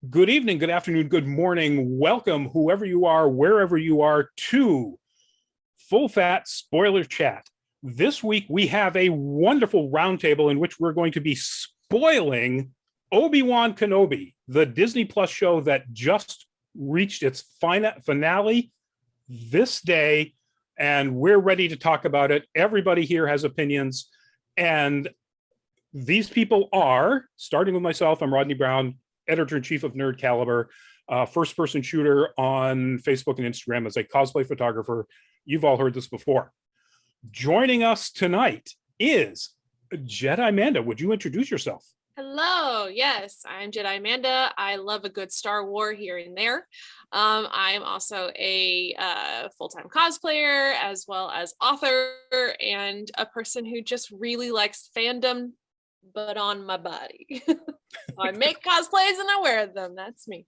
Good evening, good afternoon, good morning. Welcome, whoever you are, wherever you are, to Full Fat Spoiler Chat. This week, we have a wonderful roundtable in which we're going to be spoiling Obi-Wan Kenobi, the Disney Plus show that just reached its finale this day, and we're ready to talk about it. Everybody here has opinions, and these people are, starting with myself, I'm Rodney Brown, editor-in-chief of Nerd Caliber, first-person shooter on Facebook and Instagram as a cosplay photographer. You've all heard this before. Joining us tonight is Jedimanda. Would you introduce yourself? Hello, yes, I'm Jedimanda. I love a good Star Wars here and there. I am also a full-time cosplayer, as well as author, and a person who just really likes fandom, but on my body. I make cosplays and I wear them. That's me.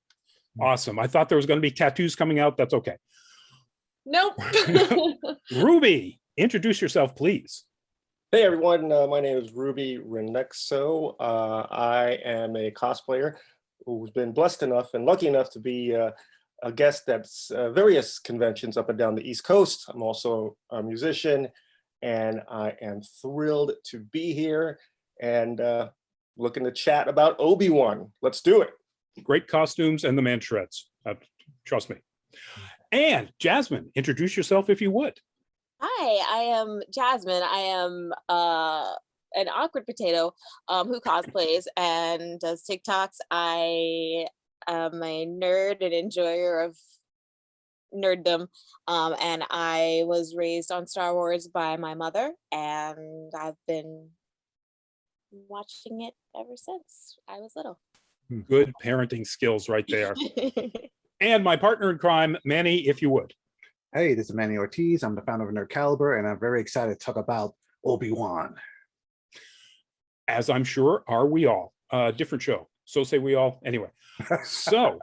Awesome. I thought there was going to be tattoos coming out. That's okay. Nope. Ruby, introduce yourself, please. Hey everyone, my name is Ruby Rinekso. I am a cosplayer who's been blessed enough and lucky enough to be a guest at various conventions up and down the East Coast. I'm also a musician, and I am thrilled to be here and looking to chat about Obi-Wan. Let's do it. Great costumes and the man shreds. Trust me. And Jazzmin, introduce yourself if you would. Hi, I am Jazzmin. I am an awkward potato who cosplays and does TikToks. I am a nerd and enjoyer of nerddom, and I was raised on Star Wars by my mother, and I've been watching it ever since I was little. Good parenting skills right there. And my partner in crime, Manny, if you would. Hey, this is Manny Ortiz. I'm the founder of Nerd Caliber, and I'm very excited to talk about Obi-Wan. As I'm sure are we all. Different show. So say we all. Anyway. So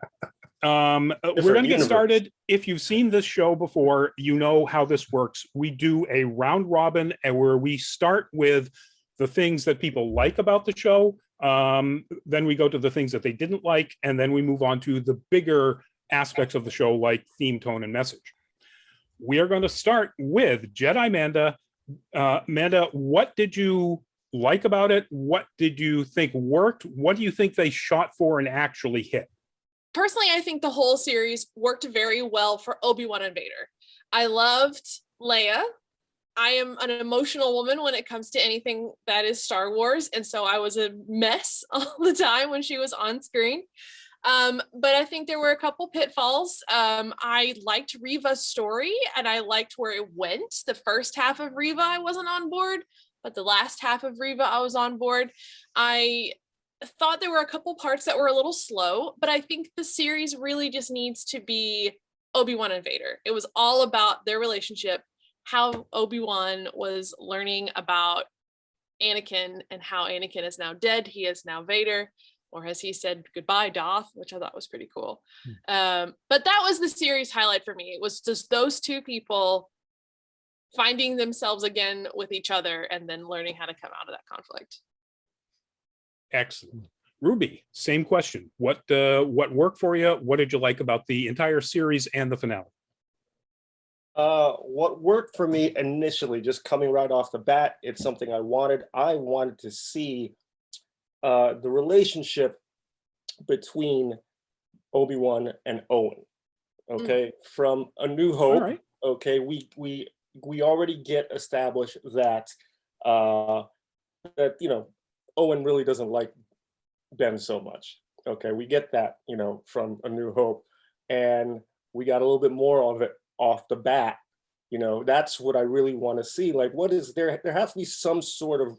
we're going to get started. If you've seen this show before, you know how this works. We do a round robin and where we start with the things that people like about the show. Then we go to the things that they didn't like, and then we move on to the bigger aspects of the show like theme, tone, and message. We are going to start with Jedimanda. Amanda, what did you like about it? What did you think worked? What do you think they shot for and actually hit? Personally, I think the whole series worked very well for Obi-Wan and Vader. I loved Leia. I am an emotional woman when it comes to anything that is Star Wars, and so I was a mess all the time when she was on screen. But I think there were a couple pitfalls. I liked Reva's story, and I liked where it went. The first half of Reva, I wasn't on board, but the last half of Reva, I was on board. I thought there were a couple parts that were a little slow, but I think the series really just needs to be Obi-Wan and Vader. It was all about their relationship, how Obi-Wan was learning about Anakin and how Anakin is now dead. He is now Vader, or as he said, goodbye, Darth, which I thought was pretty cool. But that was the series highlight for me. It was just those two people finding themselves again with each other and then learning how to come out of that conflict. Excellent. Ruby, same question. What worked for you? What did you like about the entire series and the finale? What worked for me initially, just coming right off the bat, it's something I wanted. I wanted to see the relationship between Obi-Wan and Owen. Okay, from A New Hope. Right. Okay, we already get established that that Owen really doesn't like Ben so much. Okay, we get that from A New Hope, and we got a little bit more of it off the bat. That's what I really want to see. Like, what is there? There has to be some sort of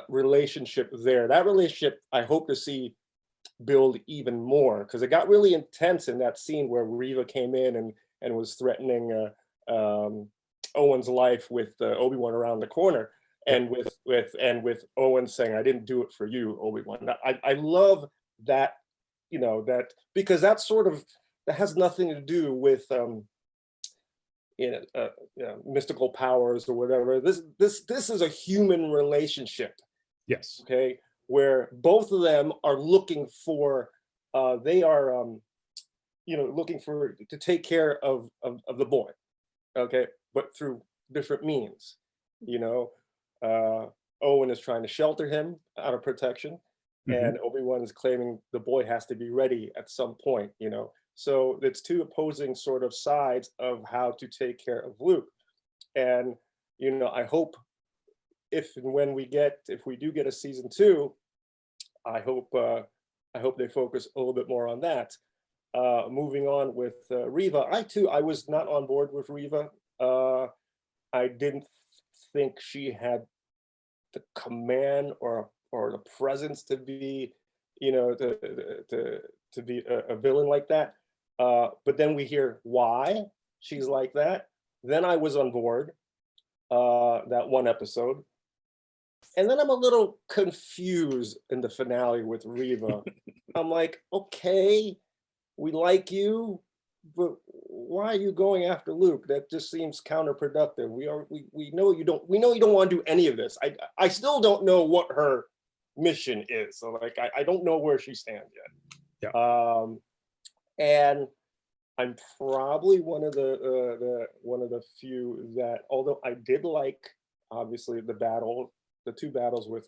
relationship there. That relationship I hope to see build even more, because it got really intense in that scene where Reva came in and was threatening Owen's life with Obi-Wan around the corner, and with Owen saying, "I didn't do it for you, Obi-Wan." I love that, that, because that has nothing to do with mystical powers or whatever. This is a human relationship. Yes. Okay, where both of them are looking for they are, looking to take care of the boy, okay, but through different means. Owen is trying to shelter him out of protection, and Obi-Wan is claiming the boy has to be ready at some point. So it's two opposing sort of sides of how to take care of Luke. And I hope if we do get a season 2, I hope they focus a little bit more on that. Moving on with Reva, I was not on board with Reva. I didn't think she had the command or the presence to be, to be a villain like that. But then we hear why she's like that. Then I was on board that one episode. And then I'm a little confused in the finale with Reva. I'm like, okay, we like you, but why are you going after Luke? That just seems counterproductive. We know you don't want to do any of this. I still don't know what her mission is. So like I don't know where she stands yet. Yeah. And I'm probably one of the few that, although I did like obviously the two battles with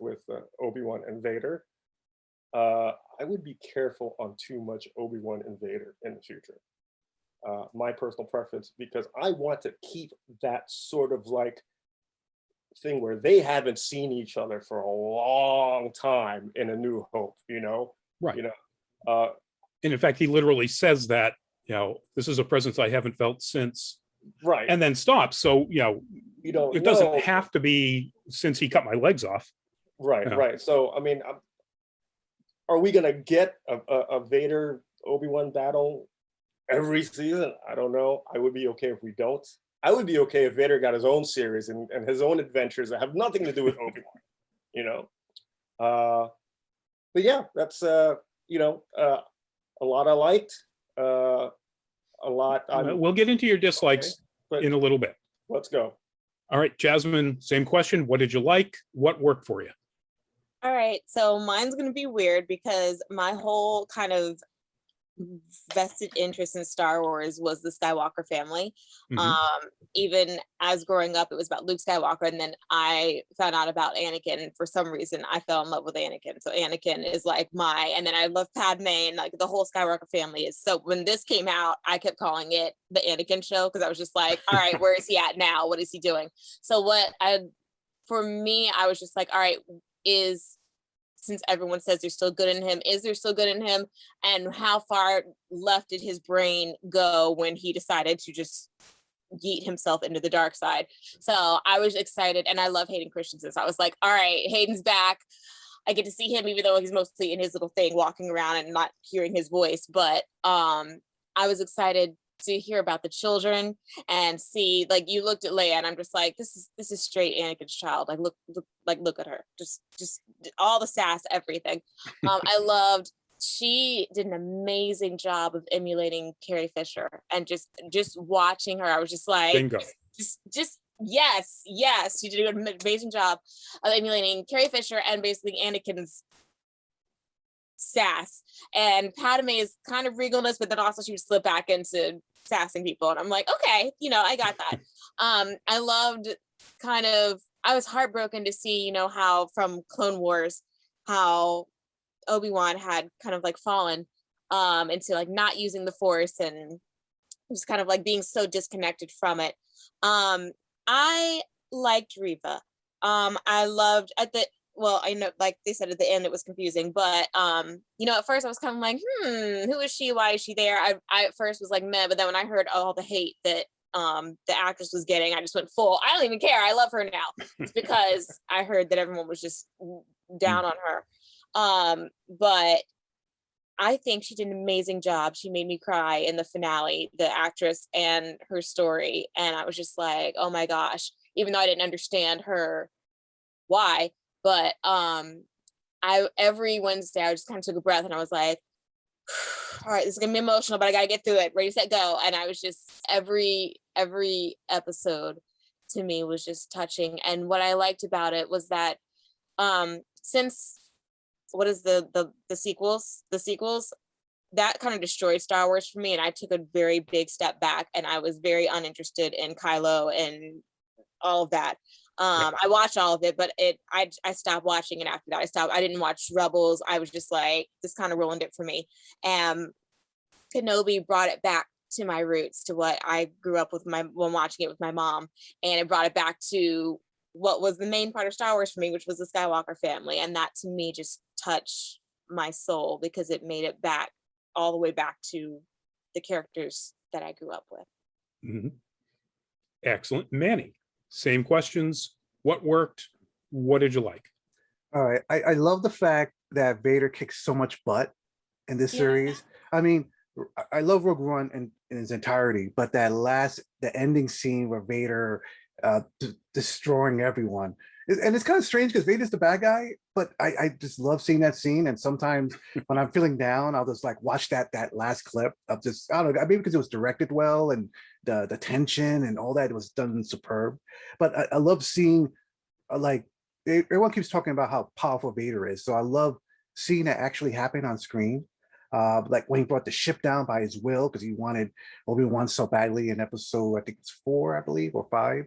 Obi-Wan and Vader, I would be careful on too much Obi-Wan and Vader in the future. My personal preference, because I want to keep that sort of like thing where they haven't seen each other for a long time in A New Hope, Right. And in fact, he literally says that, this is a presence I haven't felt since, right. and then stops. So, You don't it doesn't know. have to be since he cut my legs off. Right, Yeah. right. So, I mean, are we going to get a Vader Obi-Wan battle every season? I don't know. I would be okay if we don't. I would be okay if Vader got his own series and his own adventures that have nothing to do with Obi-Wan, But yeah, that's, a lot I liked. A lot. We'll get into your dislikes in a little bit. Let's go. All right, Jazzmin, same question. What did you like? What worked for you? All right, so mine's gonna be weird because my whole kind of vested interest in Star Wars was the Skywalker family. Even as growing up, it was about Luke Skywalker, and then I found out about Anakin, and for some reason I fell in love with Anakin. So Anakin is like and then I love Padme, and like the whole Skywalker family is. So when this came out, I kept calling it the Anakin show because I was just like, all right, where is he at now? What is he doing? So for me, I was just like, all right, since everyone says there's still good in him, is there still good in him? And how far left did his brain go when he decided to just yeet himself into the dark side? So I was excited, and I love Hayden Christensen. So I was like, all right, Hayden's back. I get to see him, even though he's mostly in his little thing, walking around and not hearing his voice. But I was excited to hear about the children and see, like, you looked at Leia, and I'm just like, this is straight Anakin's child. Like, look at her, just all the sass, everything. I loved. She did an amazing job of emulating Carrie Fisher, and just watching her, I was just like, Bingo. just yes, she did an amazing job of emulating Carrie Fisher and basically Anakin's sass. And Padme is kind of regalness, but then also she would slip back into sassing people, and I'm like, okay, I got that. I loved I was heartbroken to see, how from Clone Wars, how Obi-Wan had kind of like fallen into like not using the Force and just kind of like being so disconnected from it. I liked Reva. I loved I know, like they said at the end, it was confusing, but at first I was kind of like, who is she? Why is she there? I at first was like, meh, but then when I heard all the hate that the actress was getting, I just went full, I don't even care. I love her now. It's because I heard that everyone was just down on her. But I think she did an amazing job. She made me cry in the finale, the actress and her story. And I was just like, oh my gosh, even though I didn't understand her why. But every Wednesday I just kind of took a breath, and I was like, all right, this is gonna be emotional, but I gotta get through it. Ready, set, go. And I was just every episode to me was just touching. And what I liked about it was that since what is the sequels? that kind of destroyed Star Wars for me, and I took a very big step back, and I was very uninterested in Kylo and all of that. I watched all of it, but I stopped watching it after that. I didn't watch Rebels. I was just like, this kind of ruined it for me. And Kenobi brought it back to my roots, to what I grew up with when watching it with my mom, and it brought it back to what was the main part of Star Wars for me, which was the Skywalker family. And that to me just touched my soul, because it made it back all the way back to the characters that I grew up with. Mhm. Excellent. Manny, same questions. What worked? What did you like? All right. I love the fact that Vader kicks so much butt in this Yeah. series. I mean, I love Rogue One in its entirety, but the ending scene where Vader destroying everyone. And it's kind of strange because Vader's the bad guy, but I just love seeing that scene. And sometimes when I'm feeling down, I'll just like watch that last clip of just, I don't know, maybe because it was directed well and the tension and all that was done superb. But I love seeing like everyone keeps talking about how powerful Vader is. So I love seeing that actually happen on screen. Like when he brought the ship down by his will because he wanted Obi-Wan so badly in episode, I think it's 4, I believe, or 5.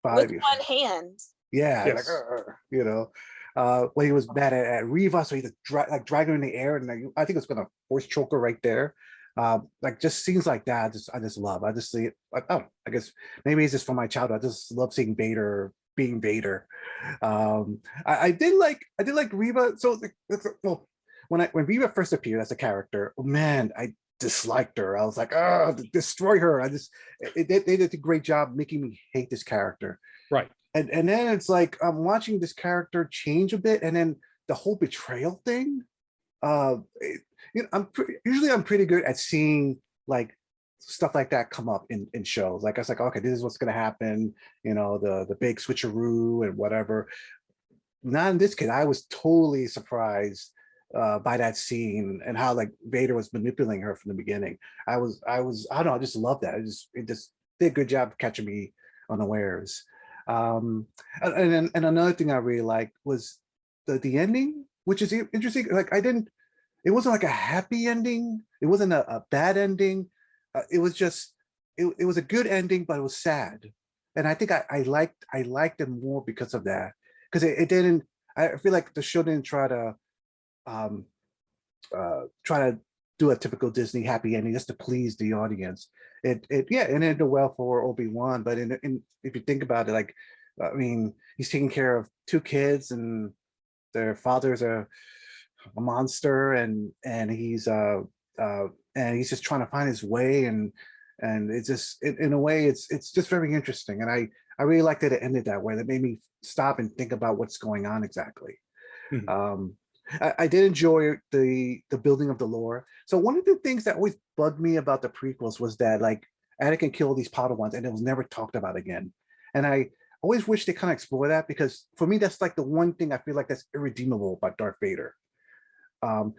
With one hand. Yeah, Yes. when he was mad at Riva, so he just drag her in the air, and I think it's gonna force choke her right there. Like just scenes like that, I just love. I just see it. I guess maybe it's just from my childhood. I just love seeing Vader being Vader. I did like Riva. So well, when Riva first appeared as a character, oh man, I disliked her. I was like, oh, destroy her. They did a great job making me hate this character. Right. And then it's like I'm watching this character change a bit, and then the whole betrayal thing. I'm pretty good at seeing like stuff like that come up in shows. Like I was like, okay, this is what's gonna happen. The big switcheroo and whatever. Not in this case. I was totally surprised by that scene and how like Vader was manipulating her from the beginning. I don't know, I just love that. It just did a good job of catching me unawares. And another thing I really liked was the ending, which is interesting. Like it wasn't like a happy ending. It wasn't a bad ending. It was just, it was a good ending, but it was sad. And I think I liked it more because of that. Because it didn't, I feel like the show didn't try to do a typical Disney happy ending just to please the audience. It ended well for Obi-Wan, but if you think about it, like, I mean, he's taking care of 2 kids and their father's a monster, and he's just trying to find his way, and it's just in a way it's just very interesting, and I really liked that it ended that way. That made me stop and think about what's going on exactly. Mhm. I did enjoy the building of the lore. So one of the things that always bugged me about the prequels was that like Anakin killed these Padawans and it was never talked about again. And I always wish they kind of explore that, because for me that's like the one thing I feel like that's irredeemable about Darth Vader. And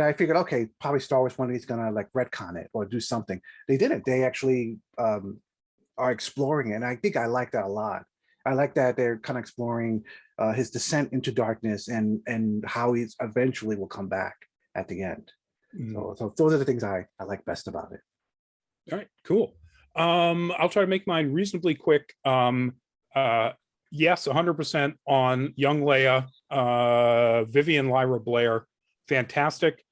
I figured, okay, probably Star Wars one of these gonna like retcon it or do something. They didn't. They actually are exploring it, and I think I like that a lot. I like that they're kind of exploring his descent into darkness and how he's eventually will come back at the end. Mhm. So those are the things I like best about it. All right, cool. I'll try to make mine reasonably quick. Yes, 100% on young Leia, Vivian Lyra Blair, fantastic.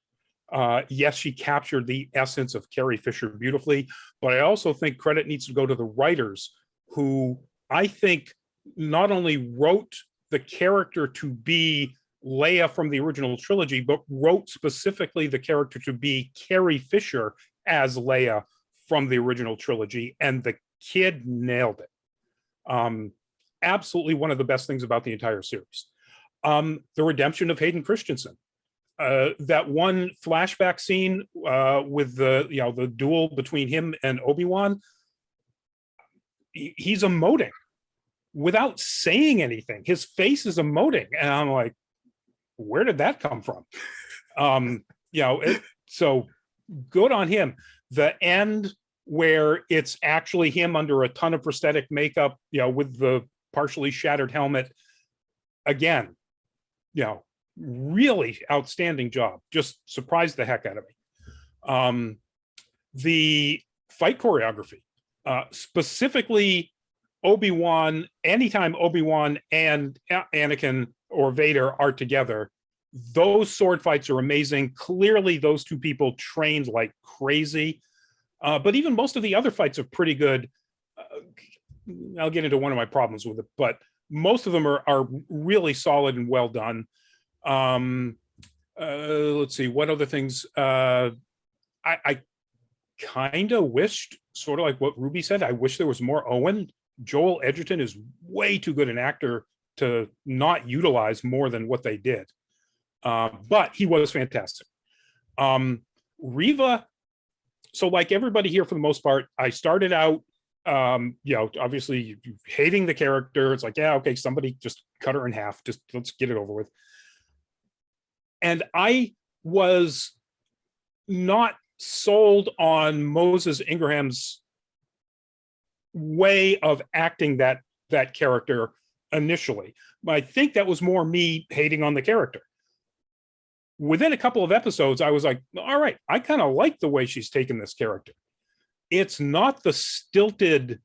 Yes, she captured the essence of Carrie Fisher beautifully, but I also think credit needs to go to the writers, who I think not only wrote the character to be Leia from the original trilogy, but wrote specifically the character to be Carrie Fisher as Leia from the original trilogy, and the kid nailed it. Absolutely one of the best things about the entire series. The redemption of Hayden Christensen. That one flashback scene with the duel between him and Obi-Wan, he's emoting without saying anything. His face is emoting, and I'm like, where did that come from? So good on him. The end where it's actually him under a ton of prosthetic makeup, with the partially shattered helmet, again, really outstanding job. Just surprised the heck out of me. The fight choreography, specifically Obi-Wan, anytime Obi-Wan and Anakin or Vader are together, those sword fights are amazing. Clearly, those two people trained like crazy. But even most of the other fights are pretty good. I'll get into one of my problems with it, but most of them are really solid and well done. Let's see, what other things? I kind of wished, sort of like what Ruby said, I wish there was more Owen. Joel Edgerton is way too good an actor to not utilize more than what they did. But he was fantastic. Reva, so like everybody here for the most part, I started out, obviously hating the character. It's like, yeah, okay, somebody just cut her in half. Just let's get it over with. And I was not sold on Moses Ingram's way of acting that character initially. But I think that was more me hating on the character. Within a couple of episodes, I was like, all right, I kind of like the way she's taken this character. It's not the stilted,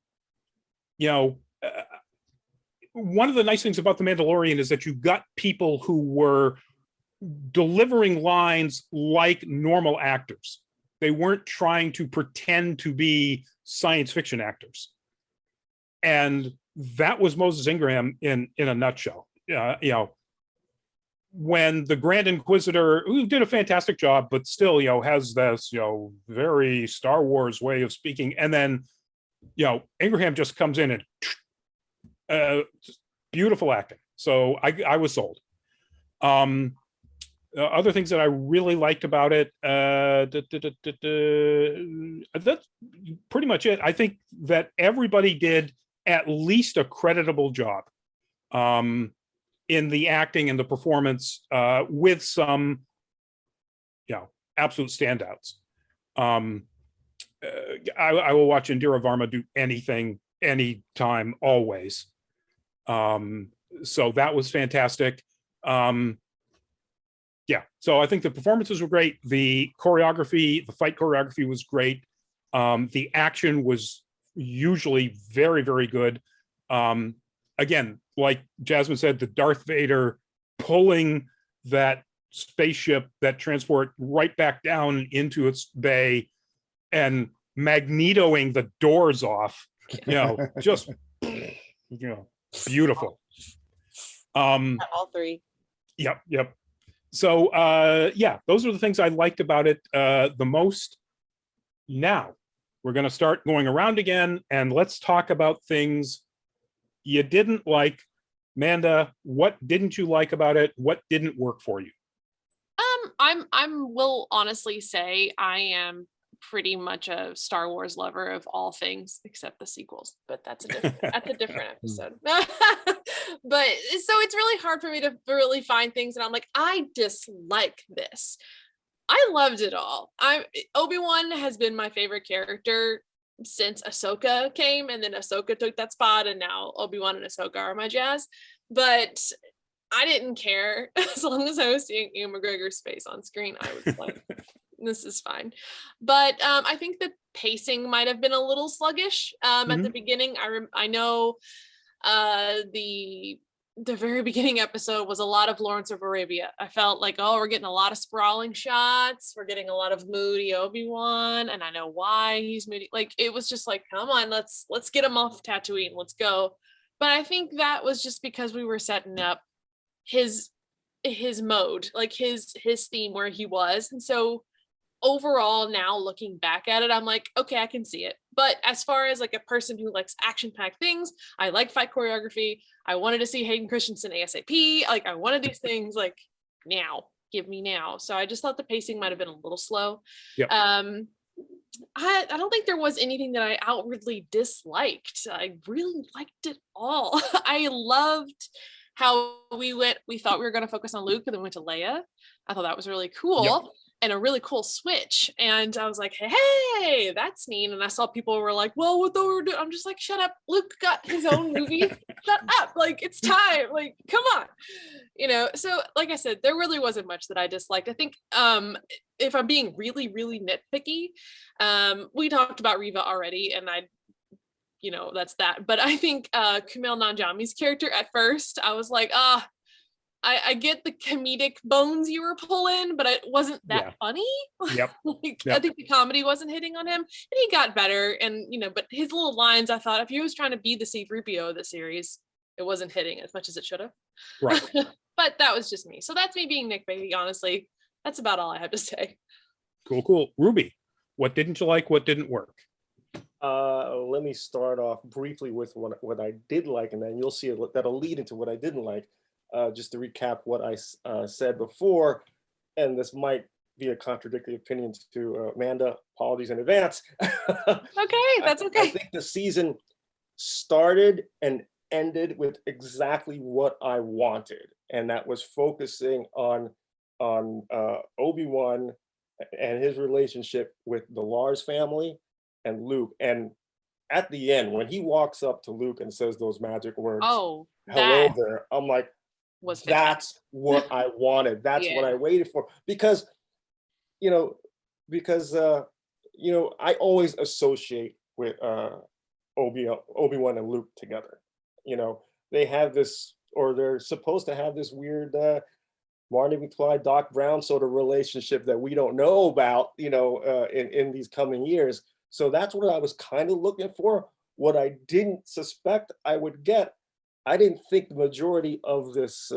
one of the nice things about The Mandalorian is that you got people who were delivering lines like normal actors. They weren't trying to pretend to be science fiction actors. And that was Moses Ingram in a nutshell. When the Grand Inquisitor, who did a fantastic job, but still, has this, very Star Wars way of speaking. And then, Ingraham just comes in and beautiful acting. So I was sold. Other things that I really liked about it, that's pretty much it. I think that everybody did at least a creditable job in the acting and the performance, with some, absolute standouts. I will watch Indira Varma do anything, anytime, always. So that was fantastic. So I think the performances were great. The choreography, the fight choreography was great. The action was usually very, very good. Again, like Jazzmin said, the Darth Vader pulling that spaceship, that transport right back down into its bay and magnetoing the doors off, just, beautiful. All three. Yep. So, those are the things I liked about it the most. Now, we're going to start going around again, and let's talk about things you didn't like. Manda, what didn't you like about it? What didn't work for you? Will honestly say I am pretty much a Star Wars lover of all things except the sequels, but that's a different episode. But so it's really hard for me to really find things and I'm like, I dislike this. I loved it all. Obi-Wan has been my favorite character since Ahsoka came, and then Ahsoka took that spot, and now Obi-Wan and Ahsoka are my jazz. But I didn't care as long as I was seeing Ian McGregor's face on screen. I was like, this is fine. But I think the pacing might have been a little sluggish at the beginning. I know the very beginning episode was a lot of Lawrence of Arabia. I felt like, we're getting a lot of sprawling shots. We're getting a lot of moody Obi-Wan, and I know why he's moody. Like, it was just like, come on, let's get him off Tatooine. Let's go. But I think that was just because we were setting up his mode, like his theme where he was. And so overall, now looking back at it, I'm like, okay, I can see it. But as far as like a person who likes action-packed things, I like fight choreography. I wanted to see Hayden Christensen ASAP. Like, I wanted these things like now, give me now. So I just thought the pacing might have been a little slow. Yep. I don't think there was anything that I outwardly disliked. I really liked it all. I loved how we thought we were going to focus on Luke and then went to Leia. I thought that was really cool. and a really cool switch. And I was like, hey, that's neat. And I saw people were like, well, what the I'm just like, shut up. Luke got his own movie. Shut up. Like, it's time. Like, come on. So like I said, there really wasn't much that I disliked. I think if I'm being really, really nitpicky, we talked about Reva already, and that's that. But I think Kumail Nanjiani's character at first, I was like, I get the comedic bones you were pulling, but it wasn't that funny. Yep. I think the comedy wasn't hitting on him, and he got better. And but his little lines, I thought if he was trying to be the C-3PO of the series, it wasn't hitting as much as it should have. Right. But that was just me. So that's me being nitpicky. Honestly, that's about all I have to say. Cool. Ruby, what didn't you like? What didn't work? Let me start off briefly with what I did like, and then you'll see that'll lead into what I didn't like. Just to recap what I said before, and this might be a contradictory opinion to Amanda. Apologies in advance. Okay, that's okay. I think the season started and ended with exactly what I wanted, and that was focusing on Obi-Wan and his relationship with the Lars family and Luke. And at the end, when he walks up to Luke and says those magic words, "Oh, hello there," I'm like, that's what I wanted. That's what I waited for. Because, I always associate with Obi-Wan and Luke together. They have this, or they're supposed to have this weird Marty McFly, Doc Brown sort of relationship that we don't know about, in these coming years. So that's what I was kind of looking for. What I didn't suspect I would get, I didn't think the majority of this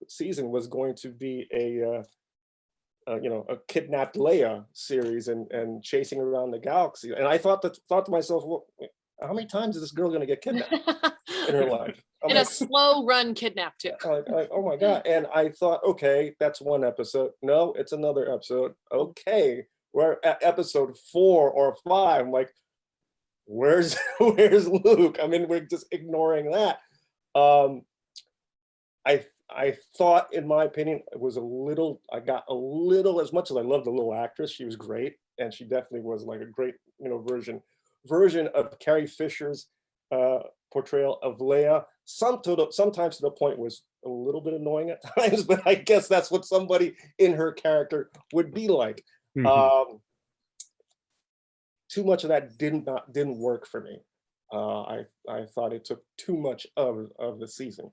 season was going to be a kidnapped Leia series and chasing around the galaxy. And I thought to myself, well, how many times is this girl going to get kidnapped in her life? In a slow run kidnap too. Oh my God. And I thought, okay, that's one episode. No, it's another episode. Okay, we're at episode 4 or 5. I'm like, where's Luke? I mean, we're just ignoring that. I thought, in my opinion, I got a little, as much as I love the little actress, she was great, and she definitely was like a great, version of Carrie Fisher's portrayal of Leia. Sometimes to the point was a little bit annoying at times, but I guess that's what somebody in her character would be like. Mm-hmm. Too much of that didn't work for me. I thought it took too much of the season.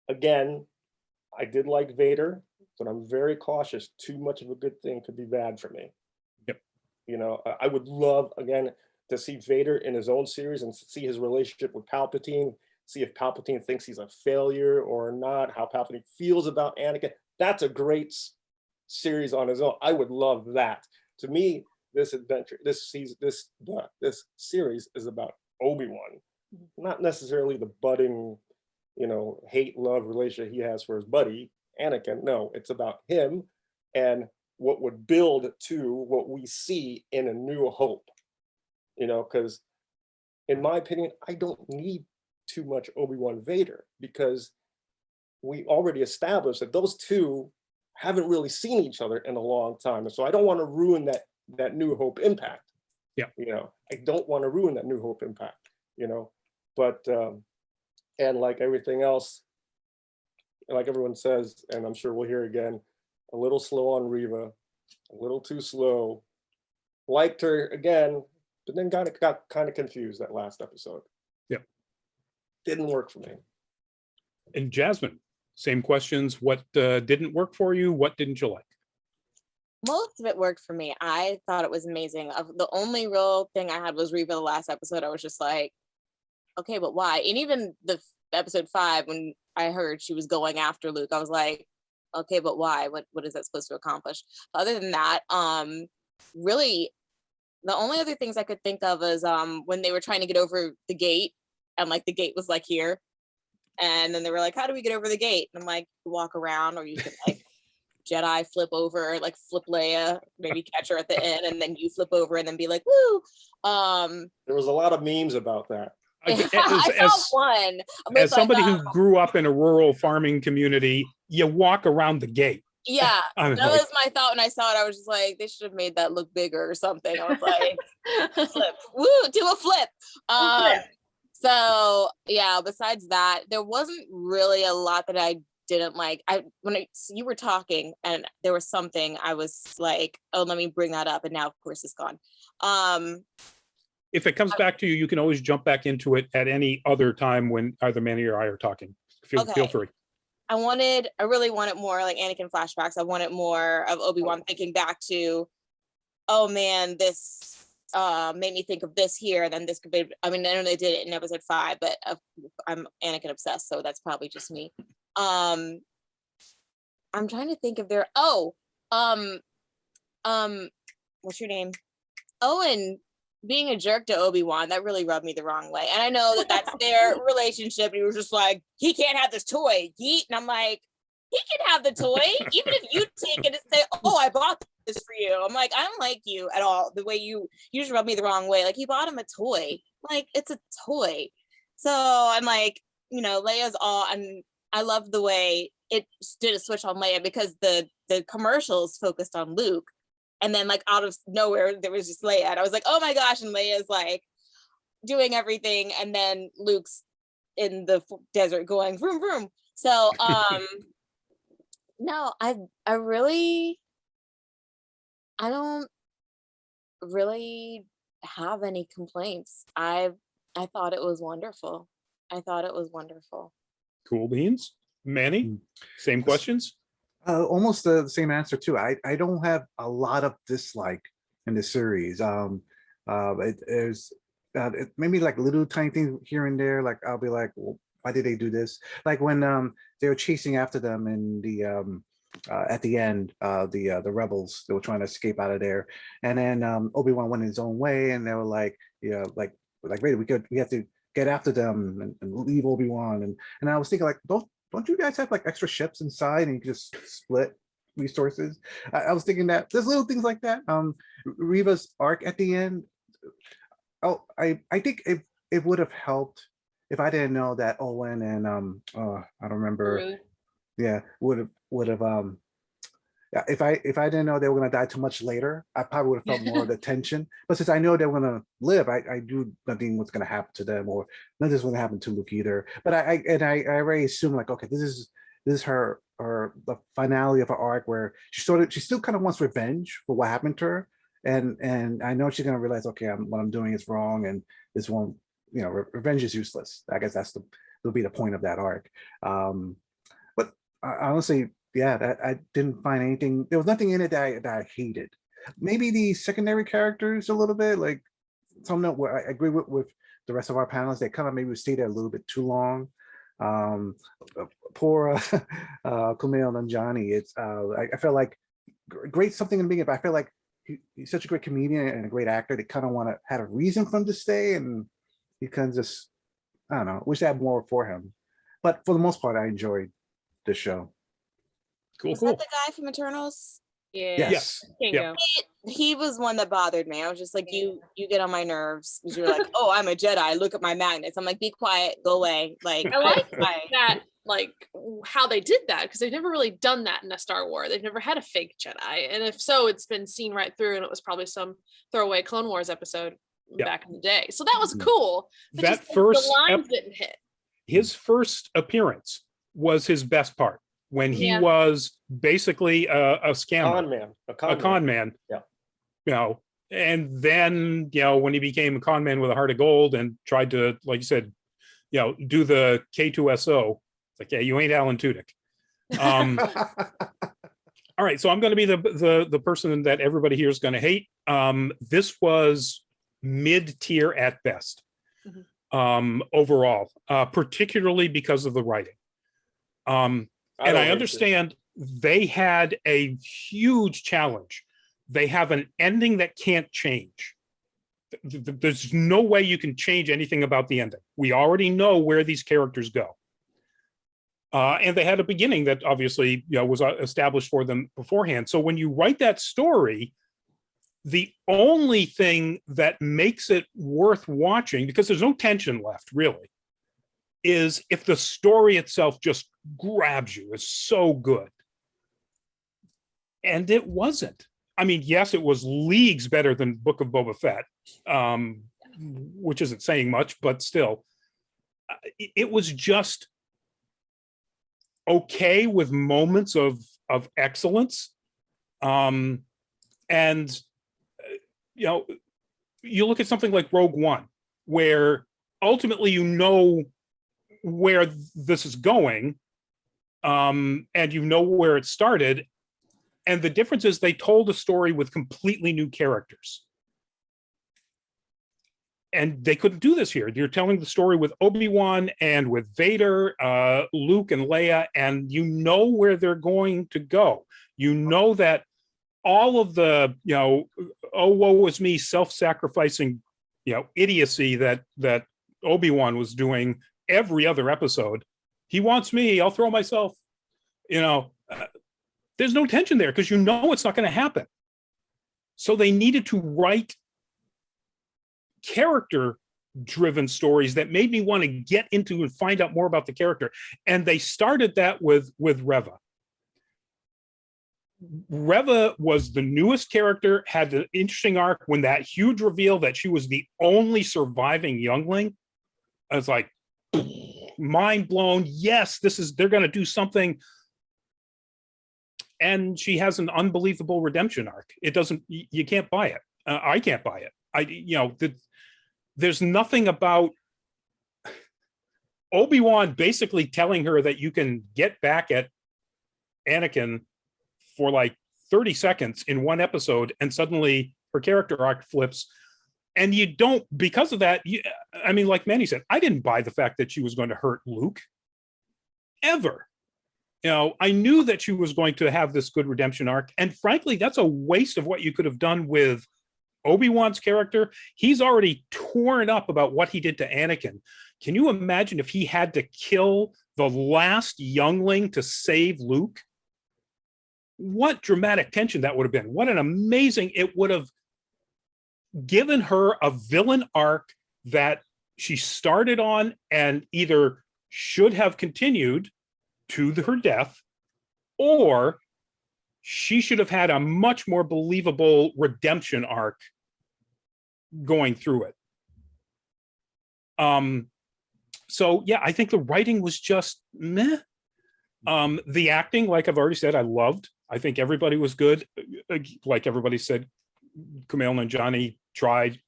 Again, I did like Vader, but I'm very cautious. Too much of a good thing could be bad for me. Yep. I would love, again, to see Vader in his own series and see his relationship with Palpatine, see if Palpatine thinks he's a failure or not, how Palpatine feels about Anakin. That's a great series on his own. I would love that. To me, this series is about Obi-Wan, not necessarily the budding, hate-love relationship he has for his buddy, Anakin. No, it's about him and what would build to what we see in A New Hope. Because in my opinion, I don't need too much Obi-Wan Vader, because we already established that those two haven't really seen each other in a long time. And so I don't want to ruin that New Hope impact. Yeah. I don't want to ruin that New Hope impact, but and like everything else, like everyone says, and I'm sure we'll hear again, a little slow on Reva, a little too slow. Liked her again, but then got kind of confused that last episode. Yep. Didn't work for me. And Jazzmin, same questions. What didn't work for you? What didn't you like? Most of it worked for me. I thought it was amazing. The only real thing I had was Reva the last episode. I was just like, okay, but why? And even the episode 5, when I heard she was going after Luke, I was like, okay, but why? What is that supposed to accomplish? Other than that, really, the only other things I could think of is when they were trying to get over the gate, and like the gate was like here, and then they were like, how do we get over the gate? And I'm like, walk around, or you could like Jedi flip over, like flip Leia, maybe catch her at the end, and then you flip over and then be like, woo. There was a lot of memes about that. I saw one. As somebody who grew up in a rural farming community, you walk around the gate. Yeah, I'm that like, was my thought when I saw it. I was just like, they should have made that look bigger or something. I was like, flip, woo, do a flip. So yeah, besides that, there wasn't really a lot that I didn't like. You were talking and there was something I was like, oh, let me bring that up, and now of course it's gone. if it comes back to you, you can always jump back into it at any other time when either Manny or I are talking. Feel free. I really wanted more like Anakin flashbacks. I wanted more of Obi-Wan thinking back to, oh man, this made me think of this here, and then this could be, I mean, I know they did it in episode 5, but I'm Anakin obsessed, so that's probably just me. I'm trying to think of what's your name? Owen being a jerk to Obi-Wan, that really rubbed me the wrong way. And I know that that's their relationship. He was just like, he can't have this toy. Yeet. And I'm like, he can have the toy. Even if you take it and say, oh, I bought this for you. I'm like, I don't like you at all. The way you just rubbed me the wrong way. Like, he bought him a toy. Like, it's a toy. So I'm like, Leia's all, and I love the way it did a switch on Leia, because the commercials focused on Luke. And then like out of nowhere, there was just Leia. And I was like, oh my gosh. And Leia's like doing everything. And then Luke's in the desert going vroom, vroom. So no, I don't really have any complaints. I thought it was wonderful. Cool beans. Manny, same questions? Almost the same answer too. I don't have a lot of dislike in the series. There's maybe like little tiny things here and there. Like I'll be like, well, why did they do this? Like when they were chasing after them in the at the end, the rebels, they were trying to escape out of there, and then Obi-Wan went his own way, and they were like, like wait, we have to get after them and leave Obi-Wan, and I was thinking like, don't you guys have like extra ships inside and you can just split resources? I was thinking that there's little things like that. Reva's arc at the end. Oh, I think it would have helped if I didn't know that Owen and I don't remember. Really? Yeah, would have yeah, if I didn't know they were gonna die too much later, I probably would have felt more of the tension. But since I know they're gonna live, I do nothing what's gonna happen to them, or nothing's gonna happen to Luke either. But I already assume like, okay, this is her the finale of her arc where she still kind of wants revenge for what happened to her, and I know she's gonna realize, okay, what I'm doing is wrong, and this won't, revenge is useless. I guess that'll be the point of that arc. But honestly, yeah, I didn't find anything. There was nothing in it that I hated. Maybe the secondary characters a little bit, like some that where I agree with the rest of our panelists. They kind of maybe stayed there a little bit too long. Poor Kumail Nanjiani. It's I felt like great something in the beginning, but I feel like he's such a great comedian and a great actor. They kind of had a reason for him to stay, and he kind of just, I don't know, wish they had more for him. But for the most part, I enjoyed the show. Cool. Was that the guy from Eternals? Yeah. Yes. Kingo. He was one that bothered me. I was just like, you get on my nerves, because you're like, oh, I'm a Jedi, look at my magnets. I'm like, be quiet, go away. Like, I like that, like how they did that, because they've never really done that in a Star Wars. They've never had a fake Jedi, and if so, it's been seen right through, and it was probably some throwaway Clone Wars episode back in the day. So that was cool. But That just, first the lines didn't hit. His first appearance was his best part, when he was basically a scammer, a con man. Yeah. And then, when he became a con man with a heart of gold and tried to, like you said, do the K2SO, it's like, yeah, you ain't Alan Tudyk. All right, so I'm going to be the person that everybody here is going to hate. This was mid-tier at best, overall, particularly because of the writing. And I understand they had a huge challenge. They have an ending that can't change. There's no way you can change anything about the ending. We already know where these characters go. And they had a beginning that obviously was established for them beforehand. So when you write that story, the only thing that makes it worth watching, because there's no tension left really, is if the story itself just grabs you. It's so good. And it wasn't. I mean, yes, it was leagues better than Book of Boba Fett, which isn't saying much, but still, it was just okay with moments of excellence. And you look at something like Rogue One, where ultimately you know where this is going, and you know where it started. And the difference is they told a story with completely new characters. And they couldn't do this here. You're telling the story with Obi-Wan and with Vader, Luke and Leia, and you know where they're going to go. You know that all of the, oh, woe is me, self-sacrificing, idiocy that Obi-Wan was doing every other episode. He wants me, I'll throw myself, there's no tension there because you know it's not going to happen. So they needed to write character-driven stories that made me want to get into and find out more about the character. And they started that with Reva. Reva was the newest character, had an interesting arc when that huge reveal that she was the only surviving youngling. I was like, mind blown. Yes, they're going to do something. And she has an unbelievable redemption arc. You can't buy it. I can't buy it. There's nothing about Obi-Wan basically telling her that you can get back at Anakin for like 30 seconds in one episode, and suddenly her character arc flips. And you don't, because of that, like Manny said, I didn't buy the fact that she was going to hurt Luke ever. I knew that she was going to have this good redemption arc. And frankly, that's a waste of what you could have done with Obi-Wan's character. He's already torn up about what he did to Anakin. Can you imagine if he had to kill the last youngling to save Luke? What dramatic tension that would have been. What an amazing, it would have given her a villain arc that she started on and either should have continued to her death, or she should have had a much more believable redemption arc going through it. So yeah, I think the writing was just meh. The acting, like I've already said, I loved. I think everybody was good. Like everybody said, Kumail Nanjiani tried,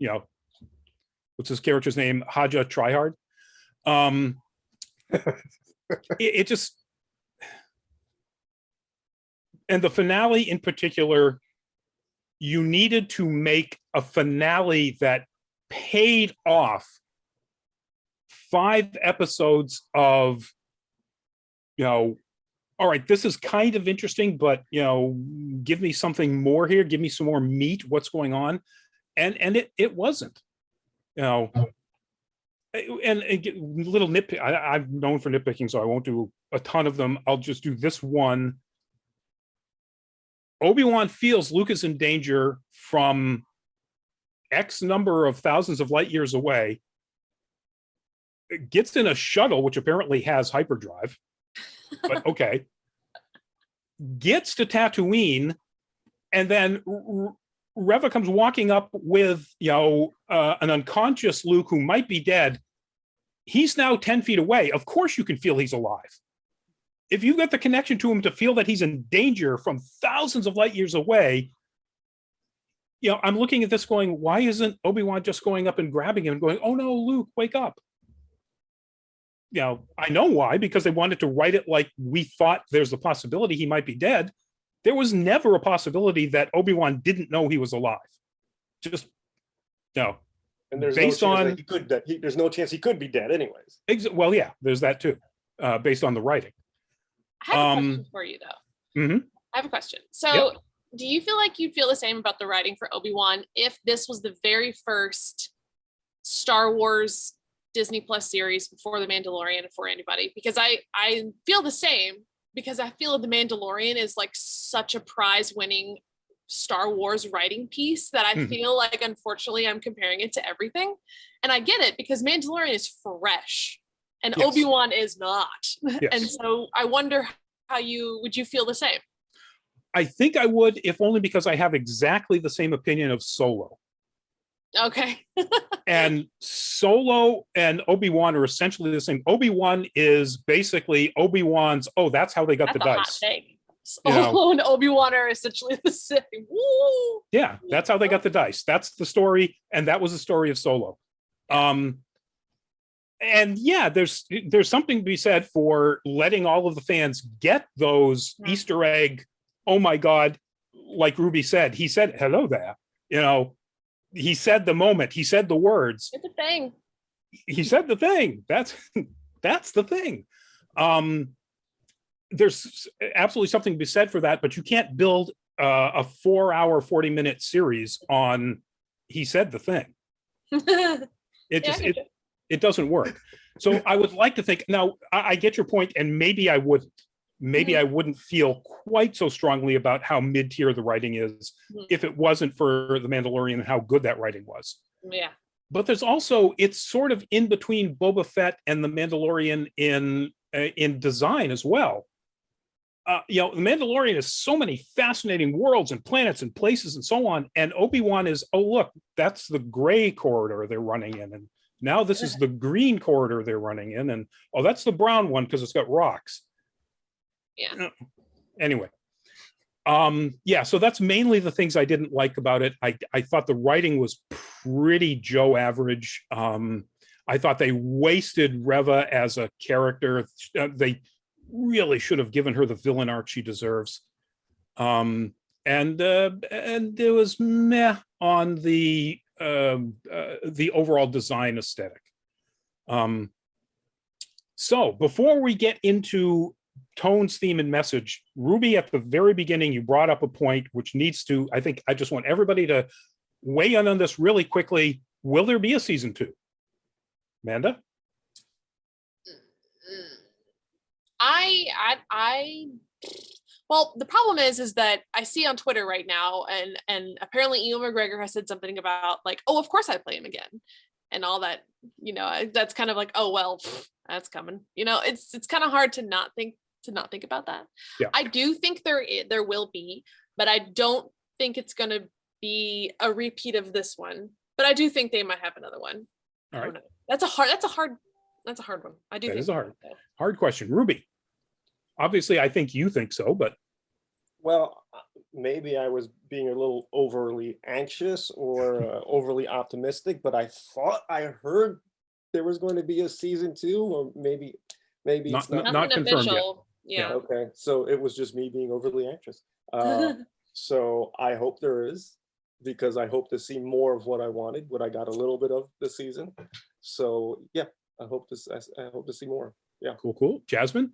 what's his character's name? Haja Tryhard. It just, and the finale in particular, you needed to make a finale that paid off 5 episodes of, all right, this is kind of interesting, but, give me something more here. Give me some more meat. What's going on? And it wasn't, and little nitpick. I'm known for nitpicking, so I won't do a ton of them. I'll just do this one. Obi-Wan feels Luke is in danger from X number of thousands of light years away, gets in a shuttle, which apparently has hyperdrive, but okay, gets to Tatooine, and then Reva comes walking up with, an unconscious Luke who might be dead. He's now 10 feet away. Of course you can feel he's alive. If you've got the connection to him to feel that he's in danger from thousands of light years away, I'm looking at this going, why isn't Obi-Wan just going up and grabbing him and going, oh no, Luke, wake up? I know why, because they wanted to write it like we thought there's a possibility he might be dead. There was never a possibility that Obi-Wan didn't know he was alive. Just, no. And there's based no chance on, that he could, there's no chance he could be dead anyways. Well, yeah, there's that too, based on the writing. I have a question for you though. Mm-hmm. I have a question. So Yep. do you feel like you'd feel the same about the writing for Obi-Wan if this was the very first Star Wars Disney Plus series before The Mandalorian for anybody? Because I feel the same, because I feel The Mandalorian is like such a prize-winning Star Wars writing piece that I feel like, unfortunately, I'm comparing it to everything. And I get it, because Mandalorian is fresh and Yes. Obi-Wan is not. Yes. And so I wonder would you feel the same? I think I would, if only because I have exactly the same opinion of Solo. Okay. And Solo and Obi-Wan are essentially the same. Obi-Wan is basically Obi-Wan's, oh, that's how they got That's the a hot dice. take. You know. Solo and Obi-Wan are essentially the same. Woo! Yeah, that's how they got the dice. That's the story, and that was the story of Solo. And yeah, there's something to be said for letting all of the fans get those Easter egg. Oh my God, like Ruby said, he said, hello there. You know, he said the moment, he said the words. It's a thing. He said the thing. That's the thing. There's absolutely something to be said for that, but you can't build a 4-hour, 40-minute series on he said the thing. It doesn't work. So I would like to think, now I get your point, and maybe I wouldn't feel quite so strongly about how mid-tier the writing is if it wasn't for The Mandalorian and how good that writing was. Yeah. But there's also, it's sort of in between Boba Fett and The Mandalorian in design as well. You know, The Mandalorian has so many fascinating worlds and planets and places and so on. And Obi-Wan is, oh, look, that's the gray corridor they're running in. And now this is the green corridor they're running in. And, oh, that's the brown one because it's got rocks. Yeah. Anyway. Yeah, so that's mainly the things I didn't like about it. I thought the writing was pretty Joe average. I thought they wasted Reva as a character. They really should have given her the villain arc she deserves. And it was meh on the overall design aesthetic. So before we get into tones, theme, and message, Ruby, at the very beginning, you brought up a point which needs to, I think, I just want everybody to weigh in on this really quickly. Will there be a season 2? Amanda? Well, the problem is that I see on Twitter right now, and apparently Ewan McGregor has said something about like, oh, of course I play him again, and all that. You know, that's kind of like, oh well, that's coming. You know, it's kind of hard to not think about that. Yeah. I do think there will be, but I don't think it's going to be a repeat of this one. But I do think they might have another one. All right. That's a hard one. I do That think is a hard question. Ruby, obviously, I think you think so, but Well, maybe I was being a little overly anxious or overly optimistic, but I thought I heard there was going to be a season 2, or maybe it's not. Not confirmed yet. Yeah. Okay, so it was just me being overly anxious. So I hope there is, because I hope to see more of what I wanted, what I got a little bit of this season. So yeah, I hope to see more. Yeah. Cool. Jazzmin?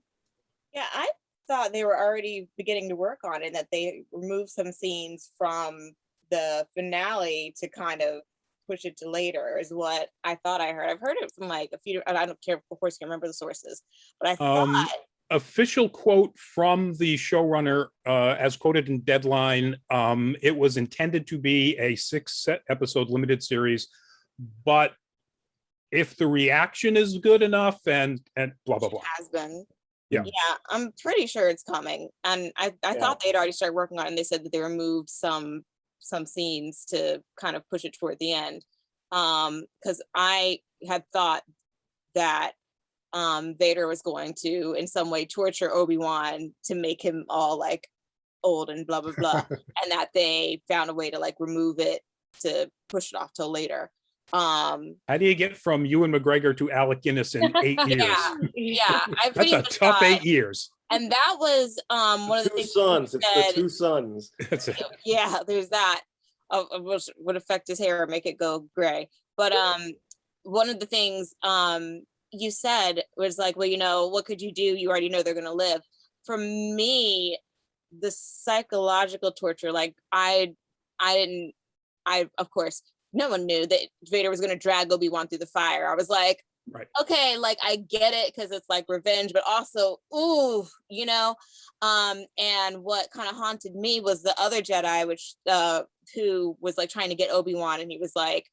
Yeah, I thought they were already beginning to work on it, that they removed some scenes from the finale to kind of push it to later, is what I thought I heard. I've heard it from like a few, and I don't care, of course, I can remember the sources, but I thought official quote from the showrunner, as quoted in Deadline, it was intended to be a 6-episode limited series, but if the reaction is good enough and blah blah blah, has been. Yeah, I'm pretty sure it's coming, and I thought they'd already started working on it, and they said that they removed some scenes to kind of push it toward the end, because I had thought that Vader was going to in some way torture Obi-Wan to make him all like old and blah blah blah, and that they found a way to like remove it to push it off till later. How do you get from Ewan McGregor to Alec Guinness in 8 years? Yeah, That's a tough 8 years. And that was one of the things. It's the 2 sons. Yeah, there's that, which would affect his hair or make it go gray. But one of the things you said was like, well, you know, what could you do? You already know they're going to live. For me, the psychological torture, like of course, no one knew that Vader was going to drag Obi-Wan through the fire. I was like, right, okay, like I get it, because it's like revenge, but also, ooh, you know. And what kind of haunted me was the other Jedi, which who was like trying to get Obi-Wan, and he was like,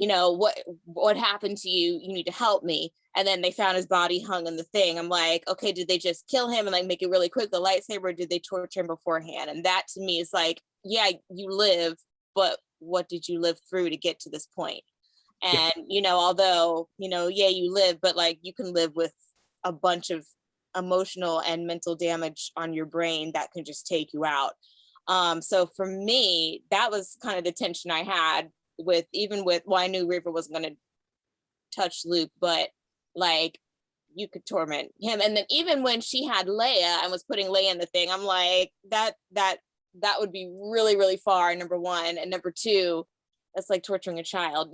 what happened to you? You need to help me. And then they found his body hung in the thing. I'm like, okay, did they just kill him and like make it really quick, the lightsaber, or did they torture him beforehand? And that to me is like, yeah, you live, but what did you live through to get to this point? And, although, yeah, you live, but like you can live with a bunch of emotional and mental damage on your brain that can just take you out. So for me, that was kind of the tension I had with, I knew River wasn't going to touch Luke, but like you could torment him. And then even when she had Leia and was putting Leia in the thing, I'm like, that would be really, really far, number one. And number two, that's like torturing a child,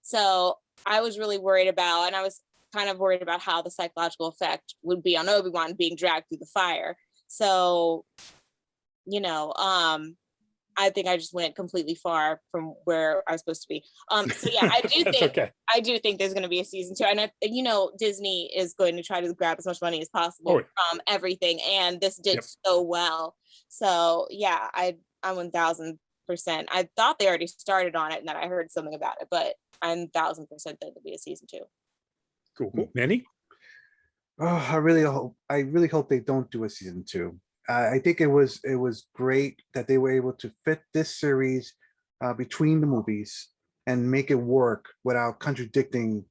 So I was really worried about, and I was kind of worried about how the psychological effect would be on Obi-Wan being dragged through the fire. So, I think I just went completely far from where I was supposed to be. So yeah, I do think okay. I do think there's going to be a season 2, and Disney is going to try to grab as much money as possible from everything, and this did so well. So yeah, I'm 1000%. I thought they already started on it, and that I heard something about it, but I'm 1000% that there'll be a season 2. Cool. Manny? Oh, I really hope they don't do a season 2. I think it was great that they were able to fit this series between the movies and make it work without contradicting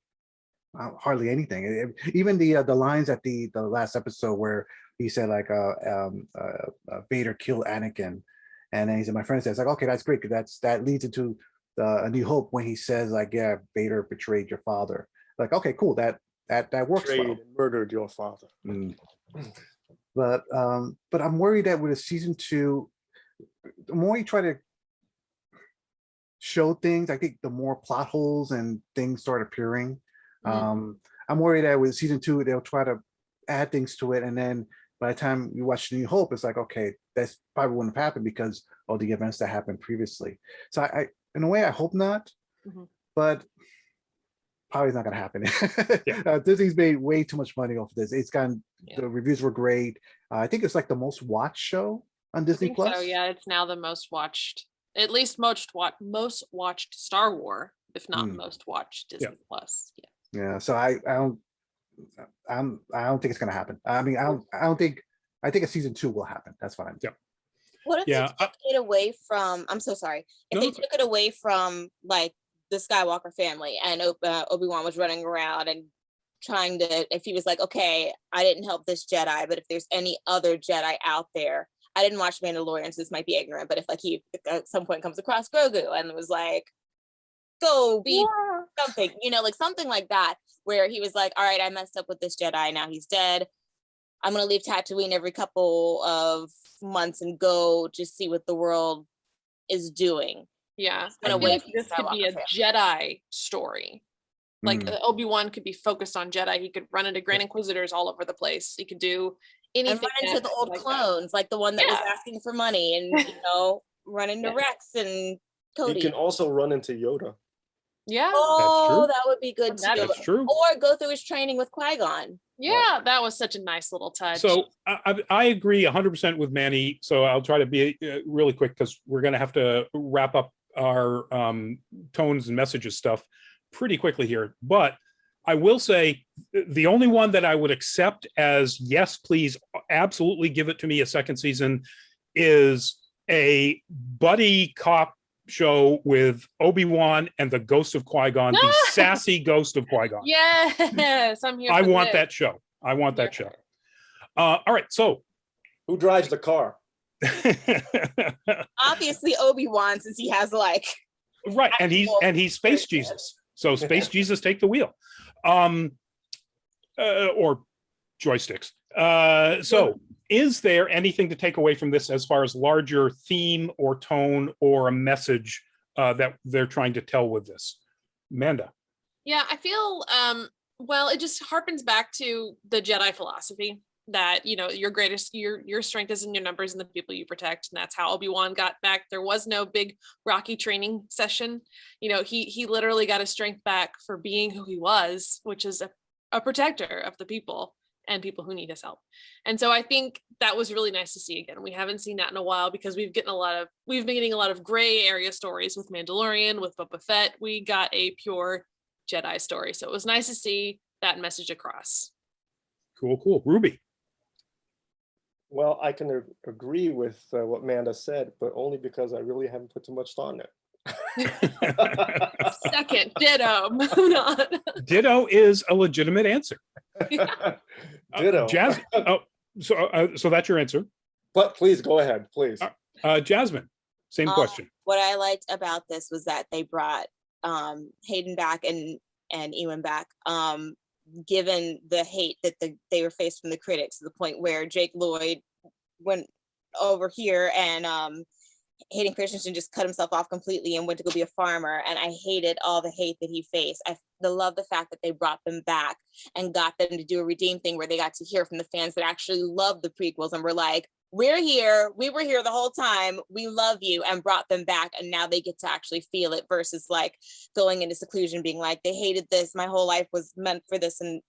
hardly anything. Even the lines at the last episode where he said like Vader killed Anakin, and then he said, my friend says like, okay, that's great, because that leads into A New Hope when he says like, yeah, Vader betrayed your father. Like, okay, cool, that works well. And murdered your father. But I'm worried that with a season 2, the more you try to show things, I think the more plot holes and things start appearing. I'm worried that with season 2, they'll try to add things to it, and then by the time you watch New Hope, it's like, okay, that's probably wouldn't have happened because of the events that happened previously. So I in a way, I hope not, but probably not going to happen. Disney's made way too much money off of this. It's gotten, the reviews were great. I think it's like the most watched show on Disney Plus. So yeah, it's now the most watched, at least most watched Star Wars, if not most watched Disney Plus. Yeah. So I don't think it's going to happen. I mean, I think a season 2 will happen. That's fine. What if they took it away from? I'm so sorry. If they took it away from like the Skywalker family, and Obi-Wan was running around and trying to, if he was like, okay, I didn't help this Jedi, but if there's any other Jedi out there, I didn't watch Mandalorian, so this might be ignorant, but if like he at some point comes across Grogu and was like, go be something, like something like that, where he was like, all right, I messed up with this Jedi, now he's dead, I'm gonna leave Tatooine every couple of months and go just see what the world is doing. Yeah, I feel like this could be a Jedi story. Like Obi-Wan could be focused on Jedi. He could run into Grand Inquisitors all over the place. He could do anything. And run into the old clones, like the one that was asking for money, and run into Rex and Cody. He can also run into Yoda. Yeah. Oh, that would be good too. That's true. Or go through his training with Qui-Gon. Yeah, that was such a nice little touch. So I agree 100% with Manny. So I'll try to be really quick because we're going to have to wrap up our tones and messages stuff pretty quickly here. But I will say the only one that I would accept as, yes, please, absolutely give it to me a second season, is a buddy cop show with Obi-Wan and the ghost of Qui-Gon, the sassy ghost of Qui-Gon. Yes, I'm here. I want that show. I want that show. All right, so who drives the car? Obviously Obi-Wan, since he has like right, and he's Space Jesus. So Space Jesus take the wheel, or joysticks. So is there anything to take away from this as far as larger theme or tone or a message that they're trying to tell with this? Amanda? Yeah, I feel, well, it just harpens back to the Jedi philosophy that, your strength is in your numbers and the people you protect. And that's how Obi-Wan got back. There was no big Rocky training session. He literally got his strength back for being who he was, which is a protector of the people. and people who need his help. And so I think that was really nice to see again. We haven't seen that in a while because we've been getting a lot of gray area stories with Mandalorian, with Boba Fett. We got a pure Jedi story. So it was nice to see that message across. Cool. Ruby. Well, I can agree with what Amanda said, but only because I really haven't put too much thought in it. Second, ditto. Moving on. Ditto is a legitimate answer. Ditto. So that's your answer. But please go ahead, please. Jazzmin, same question. What I liked about this was that they brought Hayden back and Ewan back, given the hate that they were faced from the critics, to the point where Jake Lloyd went over here and Hayden Christensen just cut himself off completely and went to go be a farmer. And I hated all the hate that he faced. I love the fact that they brought them back and got them to do a redeem thing where they got to hear from the fans that actually loved the prequels and were like, we're here, we were here the whole time, we love you, and brought them back. And now they get to actually feel it, versus like going into seclusion being like, they hated this, my whole life was meant for this. And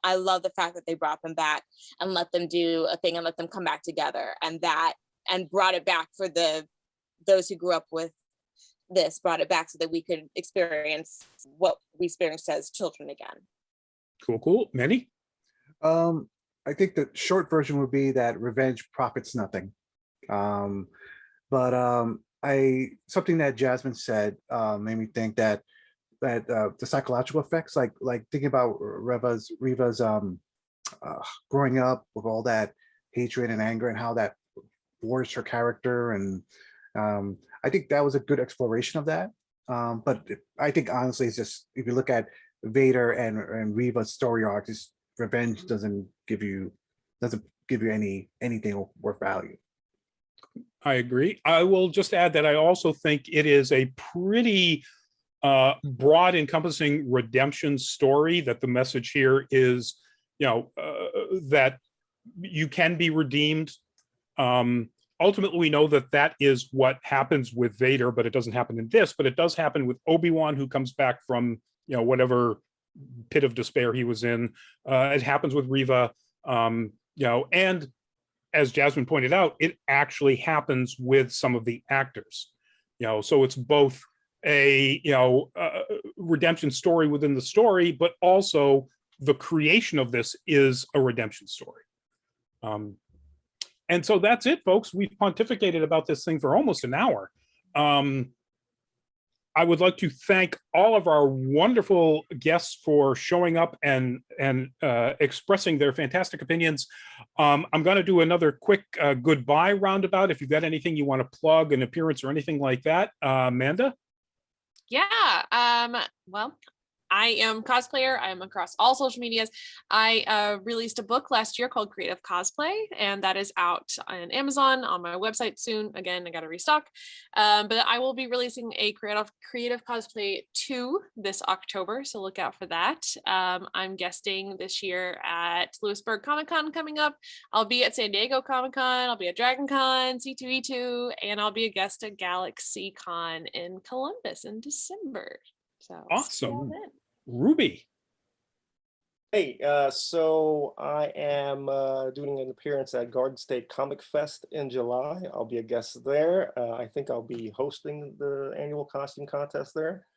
I love the fact that they brought them back and let them do a thing and let them come back together, and brought it back for those who grew up with this, brought it back so that we could experience what we experienced as children again. Cool. Manny? I think the short version would be that revenge profits nothing. But something that Jazzmin said made me think that the psychological effects, like thinking about Reva's growing up with all that hatred and anger and how that forged her character, and I think that was a good exploration of that. But I think honestly, it's just, if you look at Vader and Reva's story arc, just revenge doesn't give you anything worth value. I agree. I will just add that I also think it is a pretty broad, encompassing redemption story. That the message here is, that you can be redeemed. Ultimately, we know that is what happens with Vader, but it doesn't happen in this. But it does happen with Obi-Wan, who comes back from whatever pit of despair he was in. It happens with Reva, and as Jazzmin pointed out, it actually happens with some of the actors. So it's both a redemption story within the story, but also the creation of this is a redemption story. And so that's it, folks. We've pontificated about this thing for almost an hour. I would like to thank all of our wonderful guests for showing up and expressing their fantastic opinions. I'm going to do another quick goodbye roundabout. If you've got anything you want to plug, an appearance or anything like that, Amanda? Yeah. Well, I am cosplayer. I am across all social medias. I released a book last year called Creative Cosplay, and that is out on Amazon, on my website soon. Again, I got to restock. But I will be releasing a Creative Cosplay 2 this October, so look out for that. I'm guesting this year at Lewisburg Comic Con coming up. I'll be at San Diego Comic Con. I'll be at Dragon Con, C2E2, and I'll be a guest at Galaxy Con in Columbus in December. So awesome. Ruby? Hey, so I am doing an appearance at Garden State Comic Fest in July. I'll be a guest there. I think I'll be hosting the annual costume contest there.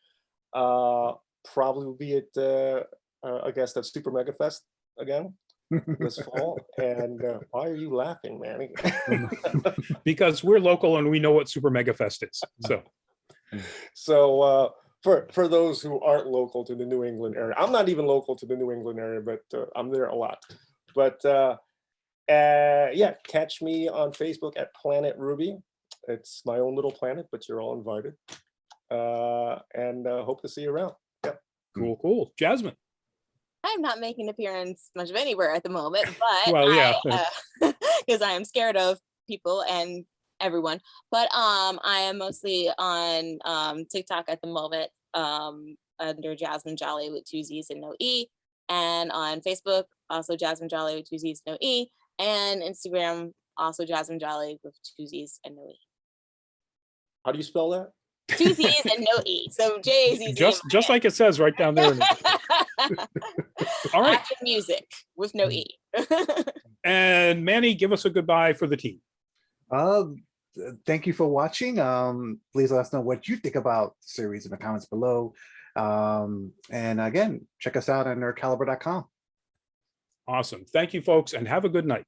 Probably will be at a guest at Super Mega Fest again this fall. And why are you laughing, Manny? Because we're local and we know what Super Mega Fest is. So for those who aren't local to the New England area, I'm not even local to the New England area, but I'm there a lot. But yeah, catch me on Facebook at Planet Ruby. It's my own little planet, but you're all invited. And hope to see you around. Yep. Cool. Jazzmin? I'm not making an appearance much of anywhere at the moment, but well, yeah, because I am scared of people and everyone. But I am mostly on TikTok at the moment under Jazzmin Jolly with 2 Z's and no E, and on Facebook also Jazzmin Jolly with 2 Z's no E, and Instagram also Jazzmin Jolly with 2 Z's and no E. How do you spell that? 2 Z's and no E. So J-A-Z-Z. Just like it says right down there. All right. After music with no E. And Manny, give us a goodbye for the team. Thank you for watching. Please let us know what you think about the series in the comments below. And again, check us out on nerdcaliber.com. Awesome. Thank you, folks, and have a good night.